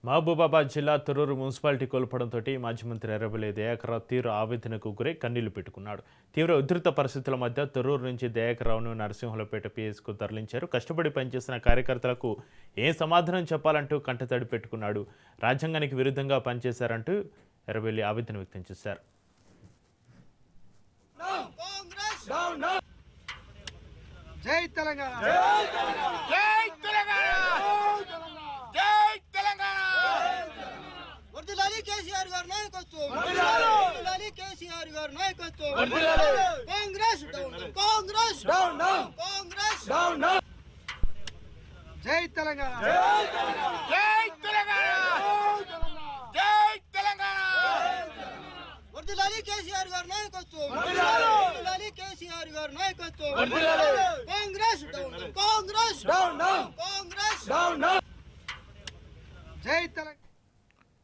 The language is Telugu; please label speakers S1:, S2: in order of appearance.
S1: మహబూబాబాద్ జిల్లా తొర్రూరు మున్సిపాలిటీ కోల్పడంతో మాజీ మంత్రి ఎర్రబెల్లి దయాకర్ తీవ్ర ఆవేదనకు గురై కన్నీళ్లు పెట్టుకున్నాడు. తీవ్ర ఉధృత పరిస్థితుల మధ్య తొర్రూరు నుంచి దయాకర్రావును నరసింహులపేట పిఎస్కు తరలించారు. కష్టపడి పనిచేసిన కార్యకర్తలకు ఏం సమాధానం చెప్పాలంటూ కంటతడి పెట్టుకున్నాడు. రాజ్యాంగానికి విరుద్ధంగా పనిచేశారంటూ ఎర్రబెల్లి ఆవేదన వ్యక్తం చేశారు.
S2: జై తెలంగాణ కేసీఆర్ గారి నాయకత్వం, కేసీఆర్ గారి నాయకత్వం. కాంగ్రెస్ కాంగ్రెస్ కాంగ్రెస్. జై తెలంగాణ జై తెలంగాణ జై తెలంగాణ. వర్ధిల్లాలి కేసీఆర్ గారి నాయకత్వం, కేసీఆర్ గారి నాయకత్వం. కాంగ్రెస్ కాంగ్రెస్ కాంగ్రెస్. జై తెలంగాణ.